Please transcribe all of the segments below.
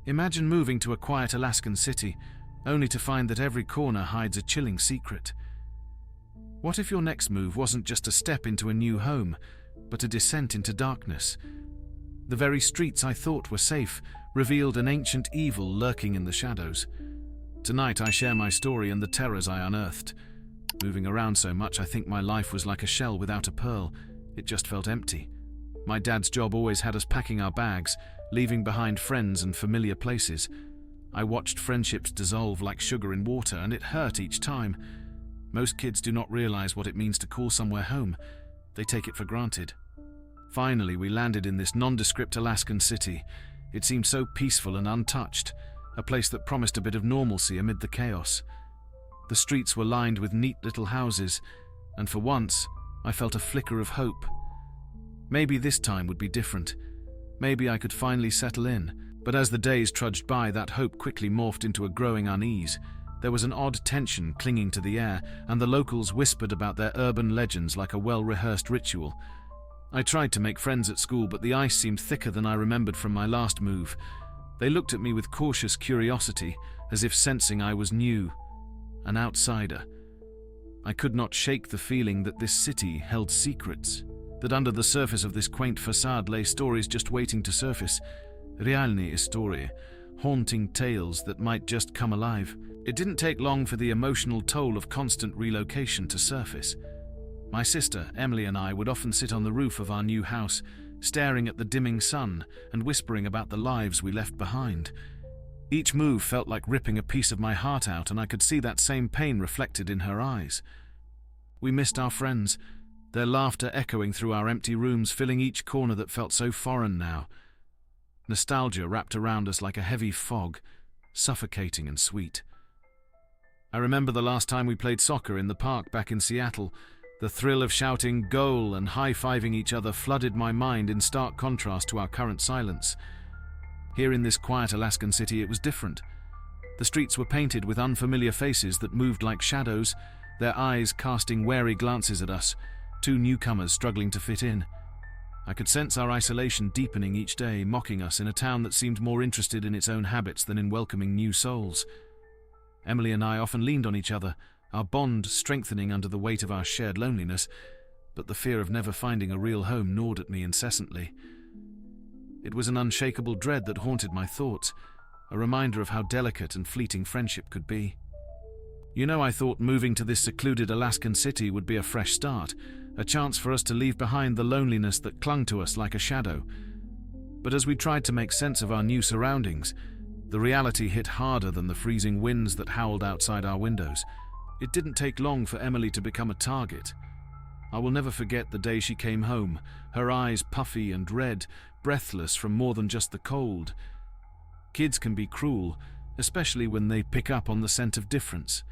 Imagine moving to a quiet Alaskan city, only to find that every corner hides a chilling secret. What if your next move wasn't just a step into a new home, but a descent into darkness? The very streets I thought were safe revealed an ancient evil lurking in the shadows. Tonight I share my story and the terrors I unearthed. Moving around so much, I think my life was like a shell without a pearl. It just felt empty. My dad's job always had us packing our bags, leaving behind friends and familiar places. I watched friendships dissolve like sugar in water, and it hurt each time. Most kids do not realize what it means to call somewhere home. They take it for granted. Finally, we landed in this nondescript Alaskan city. It seemed so peaceful and untouched, a place that promised a bit of normalcy amid the chaos. The streets were lined with neat little houses, and for once, I felt a flicker of hope. Maybe this time would be different. Maybe I could finally settle in. But as the days trudged by, that hope quickly morphed into a growing unease. There was an odd tension clinging to the air, and the locals whispered about their urban legends like a well-rehearsed ritual. I tried to make friends at school, but the ice seemed thicker than I remembered from my last move. They looked at me with cautious curiosity, as if sensing I was new, an outsider. I could not shake the feeling that this city held secrets, that under the surface of this quaint facade lay stories just waiting to surface. Realnie истории, haunting tales that might just come alive. It didn't take long for the emotional toll of constant relocation to surface. My sister, Emily, and I would often sit on the roof of our new house, staring at the dimming sun and whispering about the lives we left behind. Each move felt like ripping a piece of my heart out, and I could see that same pain reflected in her eyes. We missed our friends, their laughter echoing through our empty rooms, filling each corner that felt so foreign now. Nostalgia wrapped around us like a heavy fog, suffocating and sweet. I remember the last time we played soccer in the park back in Seattle. The thrill of shouting "goal" and high-fiving each other flooded my mind in stark contrast to our current silence. Here in this quiet Alaskan city, it was different. The streets were painted with unfamiliar faces that moved like shadows, their eyes casting wary glances at us, two newcomers struggling to fit in. I could sense our isolation deepening each day, mocking us in a town that seemed more interested in its own habits than in welcoming new souls. Emily and I often leaned on each other, our bond strengthening under the weight of our shared loneliness, but the fear of never finding a real home gnawed at me incessantly. It was an unshakable dread that haunted my thoughts, a reminder of how delicate and fleeting friendship could be. I thought moving to this secluded Alaskan city would be a fresh start, a chance for us to leave behind the loneliness that clung to us like a shadow. But as we tried to make sense of our new surroundings, the reality hit harder than the freezing winds that howled outside our windows. It didn't take long for Emily to become a target. I will never forget the day she came home, her eyes puffy and red, breathless from more than just the cold. Kids can be cruel, especially when they pick up on the scent of difference.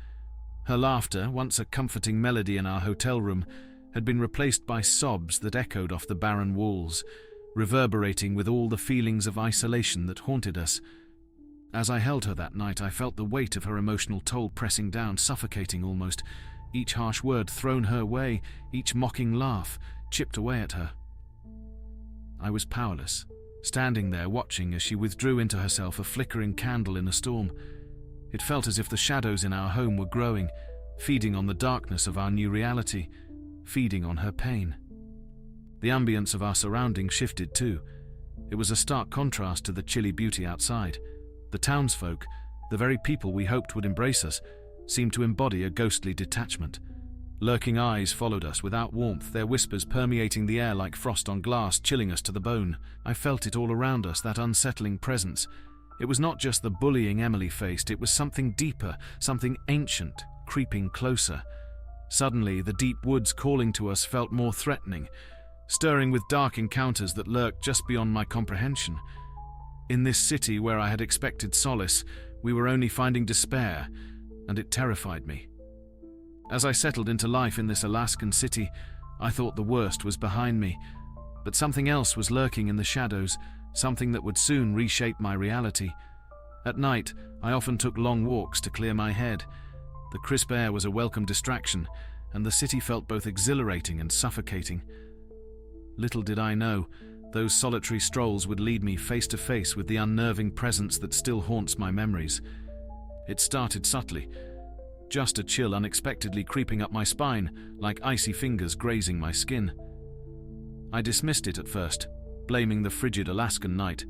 Her laughter, once a comforting melody in our hotel room, had been replaced by sobs that echoed off the barren walls, reverberating with all the feelings of isolation that haunted us. As I held her that night, I felt the weight of her emotional toll pressing down, suffocating almost. Each harsh word thrown her way, each mocking laugh chipped away at her. I was powerless, standing there watching as she withdrew into herself, a flickering candle in a storm. It felt as if the shadows in our home were growing, feeding on the darkness of our new reality, feeding on her pain. The ambience of our surroundings shifted too. It was a stark contrast to the chilly beauty outside. The townsfolk, the very people we hoped would embrace us, seemed to embody a ghostly detachment. Lurking eyes followed us without warmth, their whispers permeating the air like frost on glass, chilling us to the bone. I felt it all around us, that unsettling presence. It was not just the bullying Emily faced, it was something deeper, something ancient, creeping closer. Suddenly, the deep woods calling to us felt more threatening, stirring with dark encounters that lurked just beyond my comprehension. In this city where I had expected solace, we were only finding despair, and it terrified me. As I settled into life in this Alaskan city, I thought the worst was behind me, but something else was lurking in the shadows, something that would soon reshape my reality. At night, I often took long walks to clear my head. The crisp air was a welcome distraction, and the city felt both exhilarating and suffocating. Little did I know, Those solitary strolls would lead me face to face with the unnerving presence that still haunts my memories. It started subtly, just a chill unexpectedly creeping up my spine, like icy fingers grazing my skin. I dismissed it at first, blaming the frigid Alaskan night,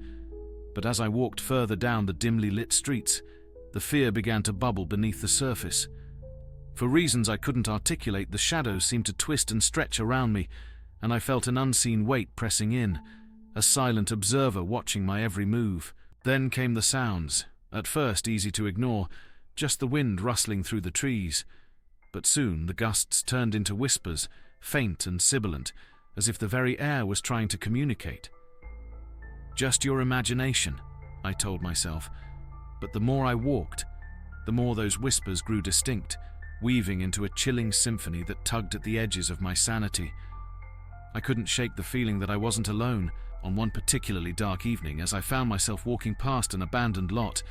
but as I walked further down the dimly lit streets, the fear began to bubble beneath the surface. For reasons I couldn't articulate, the shadows seemed to twist and stretch around me, and I felt an unseen weight pressing in, a silent observer watching my every move. Then came the sounds, at first easy to ignore, just the wind rustling through the trees. But soon the gusts turned into whispers, faint and sibilant, as if the very air was trying to communicate. Just your imagination, I told myself, but the more I walked, the more those whispers grew distinct, weaving into a chilling symphony that tugged at the edges of my sanity. I couldn't shake the feeling that I wasn't alone. On one particularly dark evening, as I found myself walking past an abandoned lot,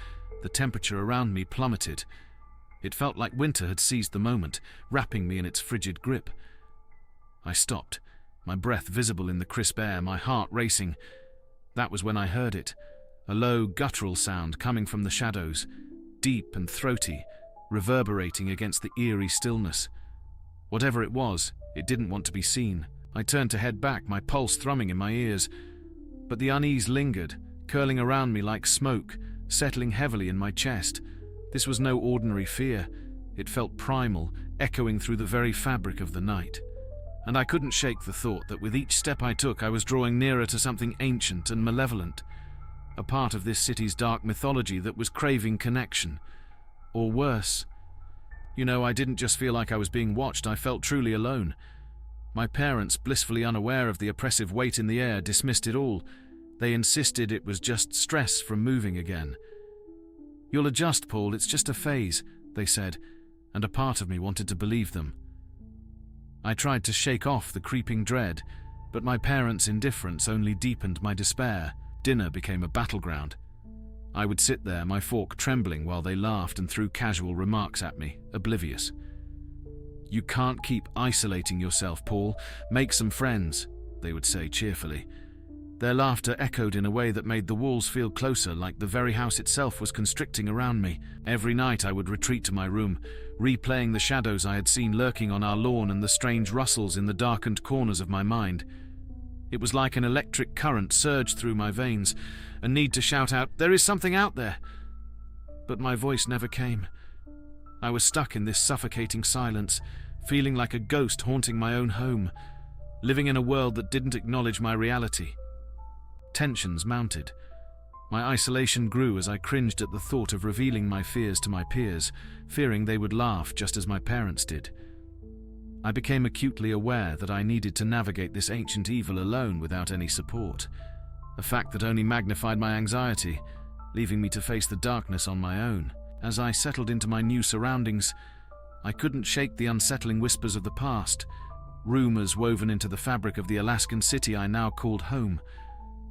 the temperature around me plummeted. It felt like winter had seized the moment, wrapping me in its frigid grip. I stopped, my breath visible in the crisp air, my heart racing. That was when I heard it, a low, guttural sound coming from the shadows, deep and throaty, reverberating against the eerie stillness. Whatever it was, it didn't want to be seen. I turned to head back, my pulse thrumming in my ears. But the unease lingered, curling around me like smoke, settling heavily in my chest. This was no ordinary fear. It felt primal, echoing through the very fabric of the night. And I couldn't shake the thought that with each step I took, I was drawing nearer to something ancient and malevolent, a part of this city's dark mythology that was craving connection. Or worse. I didn't just feel like I was being watched, I felt truly alone. My parents, blissfully unaware of the oppressive weight in the air, dismissed it all. They insisted it was just stress from moving again. "You'll adjust, Paul, it's just a phase," they said, and a part of me wanted to believe them. I tried to shake off the creeping dread, but my parents' indifference only deepened my despair. Dinner became a battleground. I would sit there, my fork trembling, while they laughed and threw casual remarks at me, oblivious. "You can't keep isolating yourself, Paul. Make some friends," they would say cheerfully. Their laughter echoed in a way that made the walls feel closer, like the very house itself was constricting around me. Every night I would retreat to my room, replaying the shadows I had seen lurking on our lawn and the strange rustles in the darkened corners of my mind. It was like an electric current surged through my veins, a need to shout out, "There is something out there!" But my voice never came. I was stuck in this suffocating silence, feeling like a ghost haunting my own home, living in a world that didn't acknowledge my reality. Tensions mounted. My isolation grew as I cringed at the thought of revealing my fears to my peers, fearing they would laugh just as my parents did. I became acutely aware that I needed to navigate this ancient evil alone without any support, a fact that only magnified my anxiety, leaving me to face the darkness on my own. As I settled into my new surroundings, I couldn't shake the unsettling whispers of the past, rumors woven into the fabric of the Alaskan city I now called home.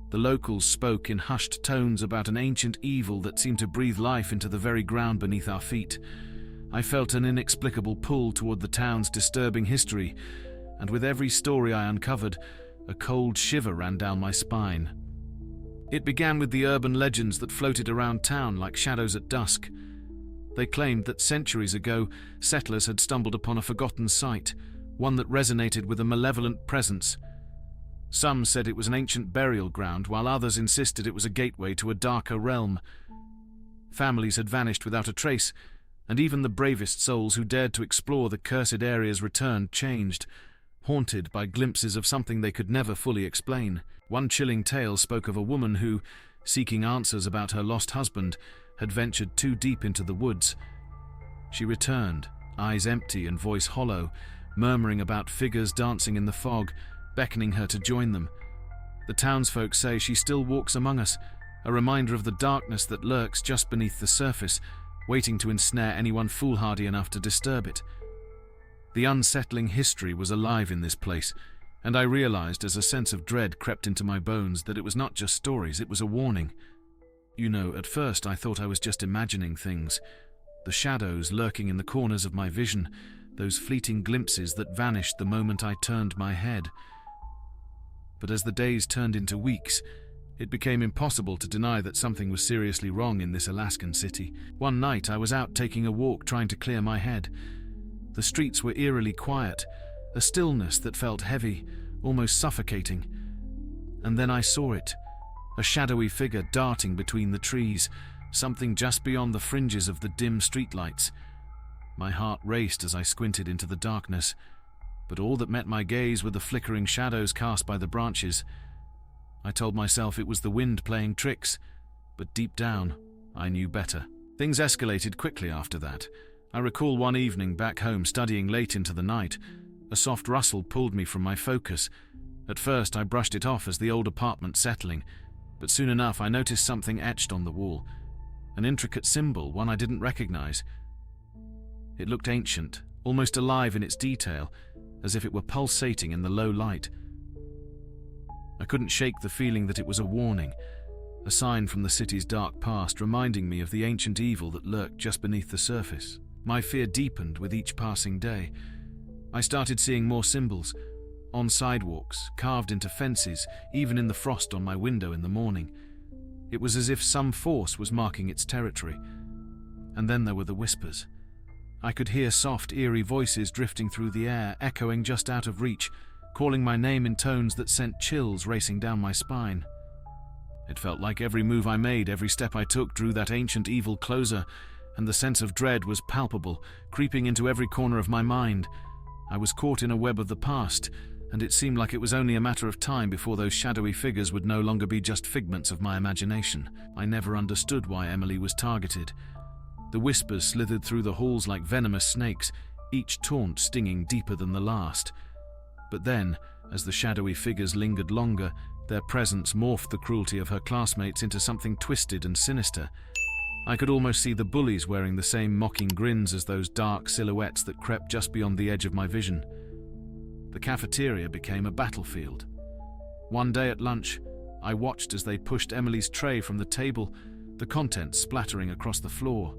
The locals spoke in hushed tones about an ancient evil that seemed to breathe life into the very ground beneath our feet. I felt an inexplicable pull toward the town's disturbing history, and with every story I uncovered, a cold shiver ran down my spine. It began with the urban legends that floated around town like shadows at dusk. They claimed that centuries ago, settlers had stumbled upon a forgotten site, one that resonated with a malevolent presence. Some said it was an ancient burial ground, while others insisted it was a gateway to a darker realm. Families had vanished without a trace, and even the bravest souls who dared to explore the cursed areas returned changed, haunted by glimpses of something they could never fully explain. One chilling tale spoke of a woman who, seeking answers about her lost husband, had ventured too deep into the woods. She returned, eyes empty and voice hollow, murmuring about figures dancing in the fog, beckoning her to join them. The townsfolk say she still walks among us, a reminder of the darkness that lurks just beneath the surface, waiting to ensnare anyone foolhardy enough to disturb it. The unsettling history was alive in this place, and I realized as a sense of dread crept into my bones that it was not just stories, it was a warning. At first I thought I was just imagining things. The shadows lurking in the corners of my vision, those fleeting glimpses that vanished the moment I turned my head. But as the days turned into weeks, it became impossible to deny that something was seriously wrong in this Alaskan city. One night I was out taking a walk trying to clear my head. The streets were eerily quiet, a stillness that felt heavy, almost suffocating. And then I saw it, a shadowy figure darting between the trees, something just beyond the fringes of the dim streetlights. My heart raced as I squinted into the darkness, but all that met my gaze were the flickering shadows cast by the branches. I told myself it was the wind playing tricks, but deep down, I knew better. Things escalated quickly after that. I recall one evening back home studying late into the night. A soft rustle pulled me from my focus. At first I brushed it off as the old apartment settling, but soon enough I noticed something etched on the wall. An intricate symbol, one I didn't recognize. It looked ancient, almost alive in its detail, as if it were pulsating in the low light. I couldn't shake the feeling that it was a warning, a sign from the city's dark past reminding me of the ancient evil that lurked just beneath the surface. My fear deepened with each passing day. I started seeing more symbols, on sidewalks, carved into fences, even in the frost on my window in the morning. It was as if some force was marking its territory. And then there were the whispers. I could hear soft, eerie voices drifting through the air, echoing just out of reach, calling my name in tones that sent chills racing down my spine. It felt like every move I made, every step I took drew that ancient evil closer, and the sense of dread was palpable, creeping into every corner of my mind. I was caught in a web of the past, and it seemed like it was only a matter of time before those shadowy figures would no longer be just figments of my imagination. I never understood why Emily was targeted. The whispers slithered through the halls like venomous snakes, each taunt stinging deeper than the last. But then, as the shadowy figures lingered longer, their presence morphed the cruelty of her classmates into something twisted and sinister. I could almost see the bullies wearing the same mocking grins as those dark silhouettes that crept just beyond the edge of my vision. The cafeteria became a battlefield. One day at lunch, I watched as they pushed Emily's tray from the table, the contents splattering across the floor.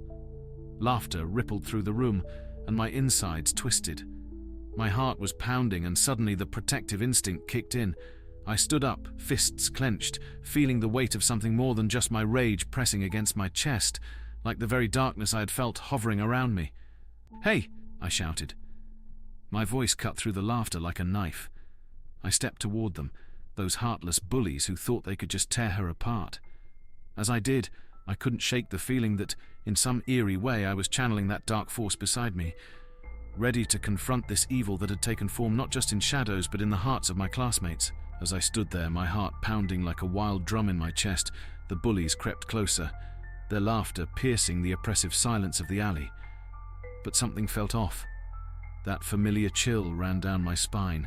Laughter rippled through the room, and my insides twisted. My heart was pounding, and suddenly the protective instinct kicked in. I stood up, fists clenched, feeling the weight of something more than just my rage pressing against my chest, like the very darkness I had felt hovering around me. "Hey!" I shouted. My voice cut through the laughter like a knife. I stepped toward them, those heartless bullies who thought they could just tear her apart. As I did, I couldn't shake the feeling that, in some eerie way, I was channeling that dark force beside me, ready to confront this evil that had taken form not just in shadows but in the hearts of my classmates. As I stood there, my heart pounding like a wild drum in my chest, the bullies crept closer, their laughter piercing the oppressive silence of the alley. But something felt off. That familiar chill ran down my spine,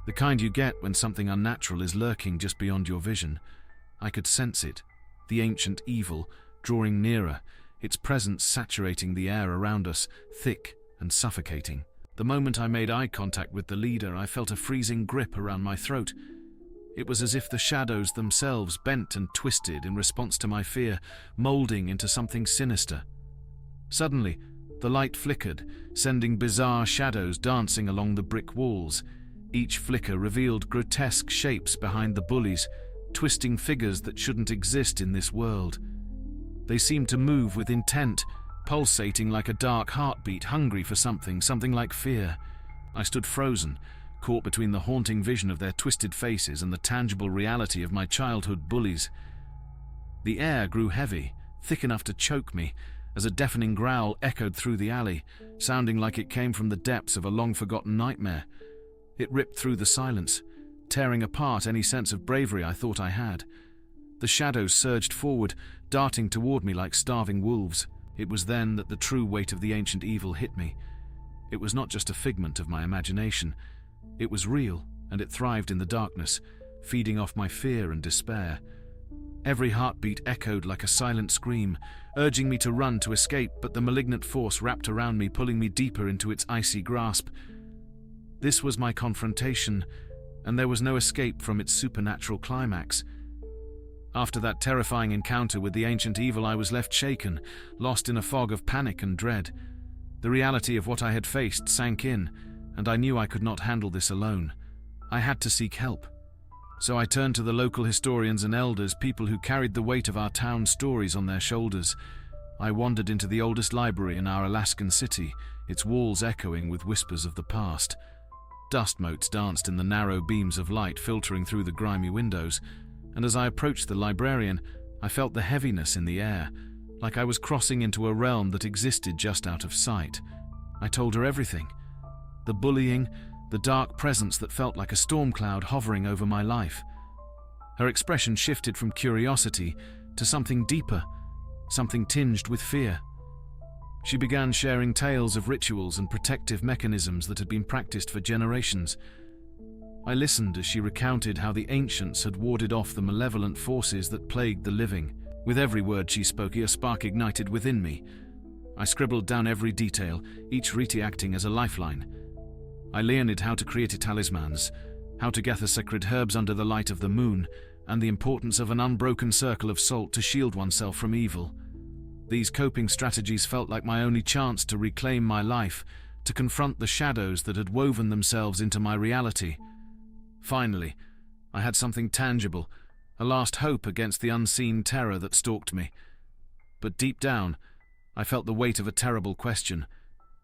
the kind you get when something unnatural is lurking just beyond your vision. I could sense it, the ancient evil, drawing nearer, its presence saturating the air around us, thick and suffocating. The moment I made eye contact with the leader, I felt a freezing grip around my throat. It was as if the shadows themselves bent and twisted in response to my fear, molding into something sinister. Suddenly, the light flickered, sending bizarre shadows dancing along the brick walls. Each flicker revealed grotesque shapes behind the bullies, twisting figures that shouldn't exist in this world. They seemed to move with intent, pulsating like a dark heartbeat, hungry for something like fear. I stood frozen, caught between the haunting vision of their twisted faces and the tangible reality of my childhood bullies. The air grew heavy, thick enough to choke me, as a deafening growl echoed through the alley, sounding like it came from the depths of a long-forgotten nightmare. It ripped through the silence, tearing apart any sense of bravery I thought I had. The shadows surged forward, darting toward me like starving wolves. It was then that the true weight of the ancient evil hit me. It was not just a figment of my imagination. It was real, and it thrived in the darkness, feeding off my fear and despair. Every heartbeat echoed like a silent scream, urging me to run to escape, but the malignant force wrapped around me, pulling me deeper into its icy grasp. This was my confrontation, and there was no escape from its supernatural climax. After that terrifying encounter with the ancient evil, I was left shaken, lost in a fog of panic and dread. The reality of what I had faced sank in, and I knew I could not handle this alone. I had to seek help. So I turned to the local historians and elders, people who carried the weight of our town's stories on their shoulders. I wandered into the oldest library in our Alaskan city, its walls echoing with whispers of the past. Dust motes danced in the narrow beams of light filtering through the grimy windows, and as I approached the librarian, I felt the heaviness in the air, like I was crossing into a realm that existed just out of sight. I told her everything. The bullying, the dark presence that felt like a storm cloud hovering over my life. Her expression shifted from curiosity to something deeper, something tinged with fear. She began sharing tales of rituals and protective mechanisms that had been practiced for generations. I listened as she recounted how the ancients had warded off the malevolent forces that plagued the living. With every word she spoke, a spark ignited within me. I scribbled down every detail, each rite acting as a lifeline. I learned how to create talismans, how to gather sacred herbs under the light of the moon, and the importance of an unbroken circle of salt to shield oneself from evil. These coping strategies felt like my only chance to reclaim my life, to confront the shadows that had woven themselves into my reality. Finally, I had something tangible, a last hope against the unseen terror that stalked me. But deep down, I felt the weight of a terrible question.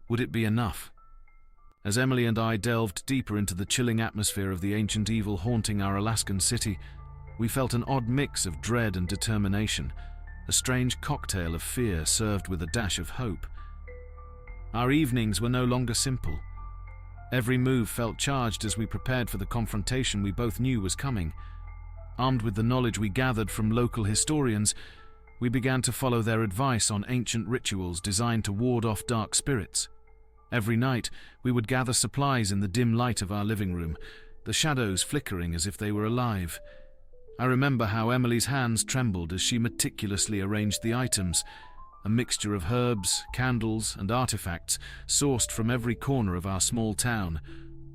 Would it be enough? As Emily and I delved deeper into the chilling atmosphere of the ancient evil haunting our Alaskan city, we felt an odd mix of dread and determination, a strange cocktail of fear served with a dash of hope. Our evenings were no longer simple. Every move felt charged as we prepared for the confrontation we both knew was coming. Armed with the knowledge we gathered from local historians, we began to follow their advice on ancient rituals designed to ward off dark spirits. Every night, we would gather supplies in the dim light of our living room, the shadows flickering as if they were alive. I remember how Emily's hands trembled as she meticulously arranged the items, a mixture of herbs, candles, and artifacts sourced from every corner of our small town,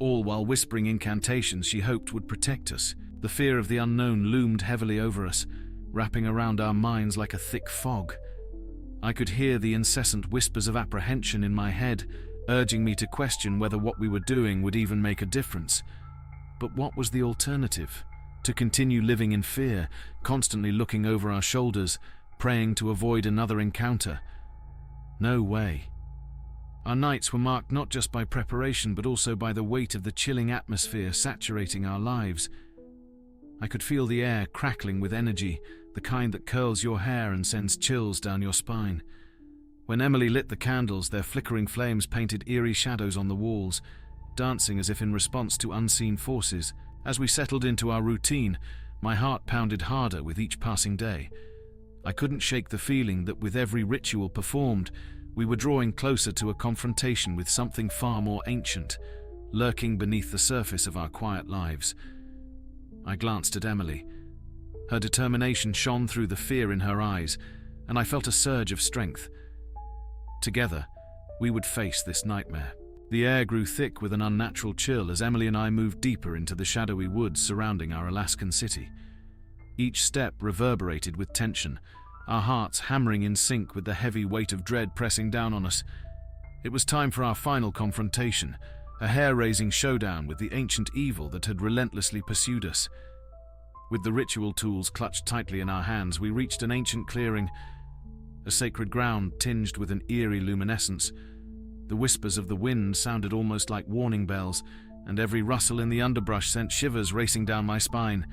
all while whispering incantations she hoped would protect us. The fear of the unknown loomed heavily over us, wrapping around our minds like a thick fog. I could hear the incessant whispers of apprehension in my head, urging me to question whether what we were doing would even make a difference. But what was the alternative? To continue living in fear, constantly looking over our shoulders, praying to avoid another encounter? No way. Our nights were marked not just by preparation, but also by the weight of the chilling atmosphere saturating our lives. I could feel the air crackling with energy, the kind that curls your hair and sends chills down your spine. When Emily lit the candles, their flickering flames painted eerie shadows on the walls, dancing as if in response to unseen forces. As we settled into our routine, my heart pounded harder with each passing day. I couldn't shake the feeling that with every ritual performed, we were drawing closer to a confrontation with something far more ancient, lurking beneath the surface of our quiet lives. I glanced at Emily. Her determination shone through the fear in her eyes, and I felt a surge of strength. Together, we would face this nightmare. The air grew thick with an unnatural chill as Emily and I moved deeper into the shadowy woods surrounding our Alaskan city. Each step reverberated with tension, our hearts hammering in sync with the heavy weight of dread pressing down on us. It was time for our final confrontation, a hair-raising showdown with the ancient evil that had relentlessly pursued us. With the ritual tools clutched tightly in our hands, we reached an ancient clearing, a sacred ground tinged with an eerie luminescence. The whispers of the wind sounded almost like warning bells, and every rustle in the underbrush sent shivers racing down my spine.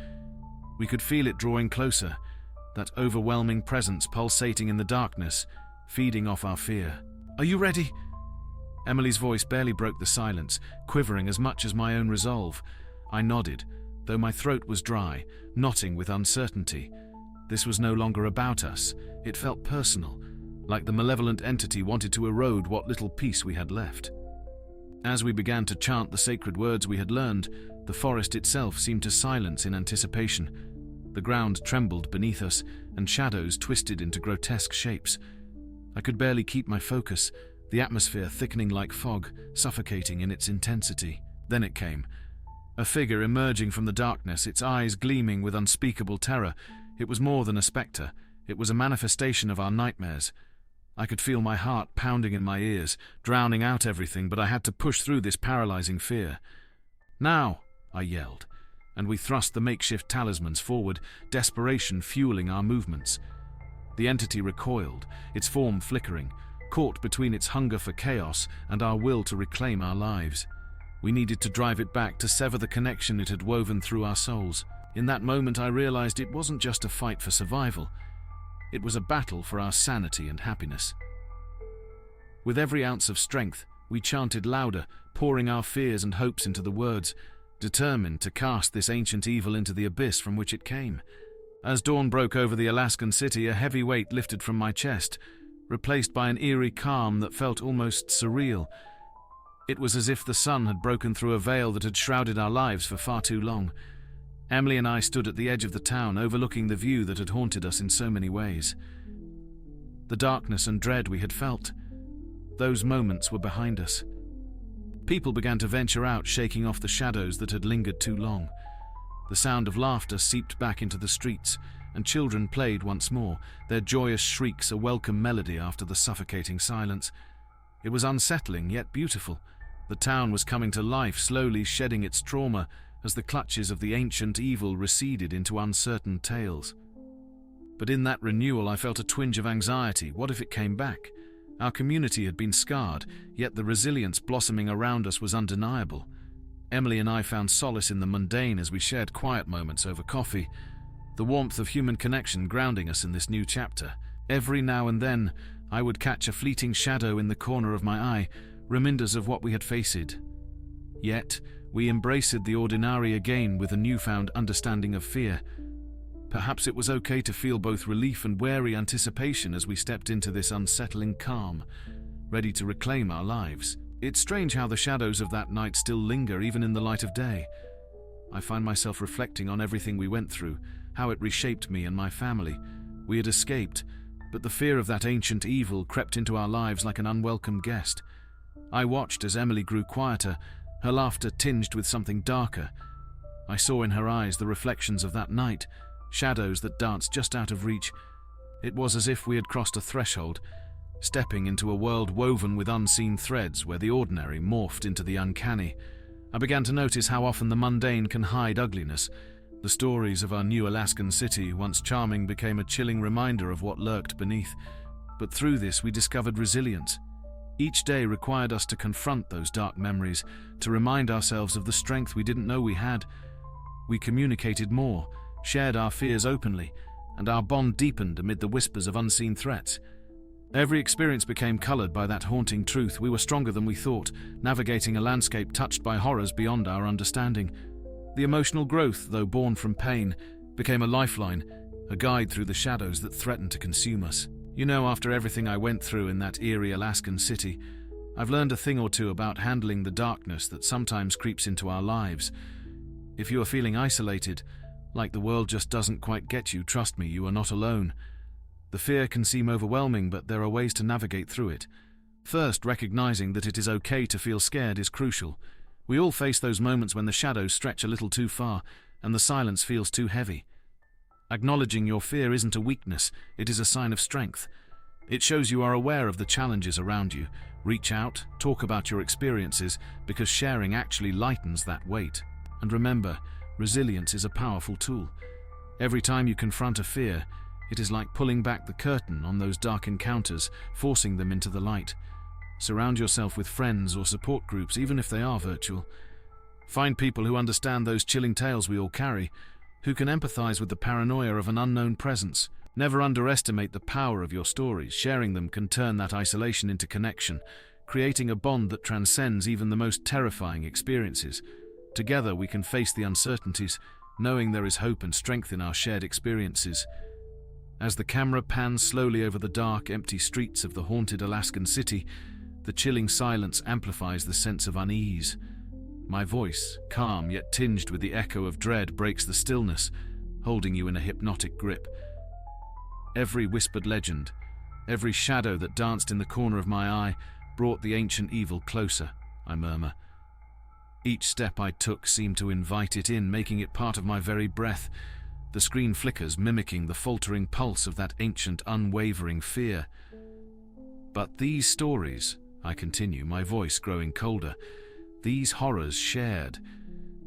We could feel it drawing closer, that overwhelming presence pulsating in the darkness, feeding off our fear. "Are you ready?" Emily's voice barely broke the silence, quivering as much as my own resolve. I nodded, though my throat was dry, knotting with uncertainty. This was no longer about us. It felt personal, like the malevolent entity wanted to erode what little peace we had left. As we began to chant the sacred words we had learned, the forest itself seemed to silence in anticipation. The ground trembled beneath us, and shadows twisted into grotesque shapes. I could barely keep my focus, the atmosphere thickening like fog, suffocating in its intensity. Then it came. A figure emerging from the darkness, its eyes gleaming with unspeakable terror. It was more than a spectre. It was a manifestation of our nightmares. I could feel my heart pounding in my ears, drowning out everything, but I had to push through this paralyzing fear. "Now!" I yelled. and we thrust the makeshift talismans forward, desperation fueling our movements. The entity recoiled, its form flickering, caught between its hunger for chaos and our will to reclaim our lives. We needed to drive it back, to sever the connection it had woven through our souls. In that moment, I realized it wasn't just a fight for survival. It was a battle for our sanity and happiness. With every ounce of strength, we chanted louder, pouring our fears and hopes into the words, determined to cast this ancient evil into the abyss from which it came. As dawn broke over the Alaskan city, a heavy weight lifted from my chest, replaced by an eerie calm that felt almost surreal. It was as if the sun had broken through a veil that had shrouded our lives for far too long. Emily and I stood at the edge of the town, overlooking the view that had haunted us in so many ways. The darkness and dread we had felt, those moments were behind us. People began to venture out, shaking off the shadows that had lingered too long. The sound of laughter seeped back into the streets, and children played once more, their joyous shrieks a welcome melody after the suffocating silence. It was unsettling, yet beautiful. The town was coming to life, slowly shedding its trauma as the clutches of the ancient evil receded into uncertain tales. But in that renewal, I felt a twinge of anxiety. What if it came back? Our community had been scarred, yet the resilience blossoming around us was undeniable. Emily and I found solace in the mundane as we shared quiet moments over coffee, the warmth of human connection grounding us in this new chapter. Every now and then, I would catch a fleeting shadow in the corner of my eye, reminders of what we had faced. Yet, we embraced the ordinary again with a newfound understanding of fear. Perhaps it was okay to feel both relief and wary anticipation as we stepped into this unsettling calm, ready to reclaim our lives. It's strange how the shadows of that night still linger even in the light of day. I find myself reflecting on everything we went through, how it reshaped me and my family. We had escaped, but the fear of that ancient evil crept into our lives like an unwelcome guest. I watched as Emily grew quieter, her laughter tinged with something darker. I saw in her eyes the reflections of that night, shadows that danced just out of reach. It was as if we had crossed a threshold, stepping into a world woven with unseen threads where the ordinary morphed into the uncanny. I began to notice how often the mundane can hide ugliness. The stories of our new Alaskan city, once charming, became a chilling reminder of what lurked beneath. But through this, we discovered resilience. Each day required us to confront those dark memories, to remind ourselves of the strength we didn't know we had. We communicated more, shared our fears openly, and our bond deepened amid the whispers of unseen threats. Every experience became colored by that haunting truth. We were stronger than we thought, navigating a landscape touched by horrors beyond our understanding. The emotional growth, though born from pain, became a lifeline, a guide through the shadows that threatened to consume us. You know, after everything I went through in that eerie Alaskan city, I've learned a thing or two about handling the darkness that sometimes creeps into our lives. If you are feeling isolated, like the world just doesn't quite get you, trust me, you are not alone. The fear can seem overwhelming, but there are ways to navigate through it. First, recognizing that it is okay to feel scared is crucial. We all face those moments when the shadows stretch a little too far and the silence feels too heavy. Acknowledging your fear isn't a weakness, it is a sign of strength. It shows you are aware of the challenges around you. Reach out, talk about your experiences, because sharing actually lightens that weight. And remember, resilience is a powerful tool. Every time you confront a fear, it is like pulling back the curtain on those dark encounters, forcing them into the light. Surround yourself with friends or support groups, even if they are virtual. Find people who understand those chilling tales we all carry, who can empathize with the paranoia of an unknown presence. Never underestimate the power of your stories. Sharing them can turn that isolation into connection, creating a bond that transcends even the most terrifying experiences. Together we can face the uncertainties, knowing there is hope and strength in our shared experiences. As the camera pans slowly over the dark, empty streets of the haunted Alaskan city, the chilling silence amplifies the sense of unease. My voice, calm yet tinged with the echo of dread, breaks the stillness, holding you in a hypnotic grip. Every whispered legend, every shadow that danced in the corner of my eye, brought the ancient evil closer, I murmur. Each step I took seemed to invite it in, making it part of my very breath. The screen flickers, mimicking the faltering pulse of that ancient, unwavering fear. But these stories, I continue, my voice growing colder, these horrors shared,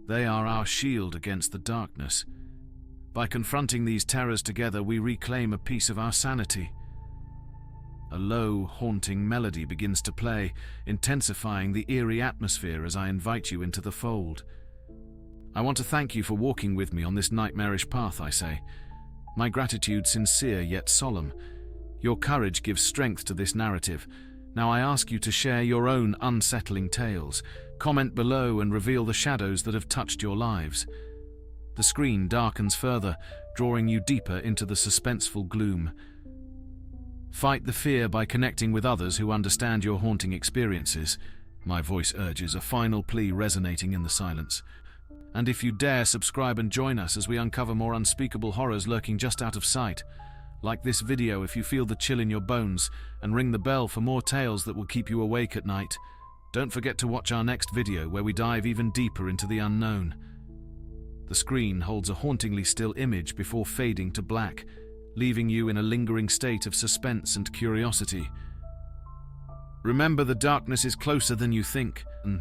They are our shield against the darkness. By confronting these terrors together, we reclaim a piece of our sanity. A low, haunting melody begins to play, intensifying the eerie atmosphere as I invite you into the fold. I want to thank you for walking with me on this nightmarish path, I say. My gratitude sincere yet solemn. Your courage gives strength to this narrative. Now I ask you to share your own unsettling tales. Comment below and reveal the shadows that have touched your lives. The screen darkens further, drawing you deeper into the suspenseful gloom. Fight the fear by connecting with others who understand your haunting experiences. My voice urges, a final plea resonating in the silence. And if you dare, subscribe and join us as we uncover more unspeakable horrors lurking just out of sight. Like this video if you feel the chill in your bones, and ring the bell for more tales that will keep you awake at night. Don't forget to watch our next video where we dive even deeper into the unknown. The screen holds a hauntingly still image before fading to black, leaving you in a lingering state of suspense and curiosity. Remember, the darkness is closer than you think, and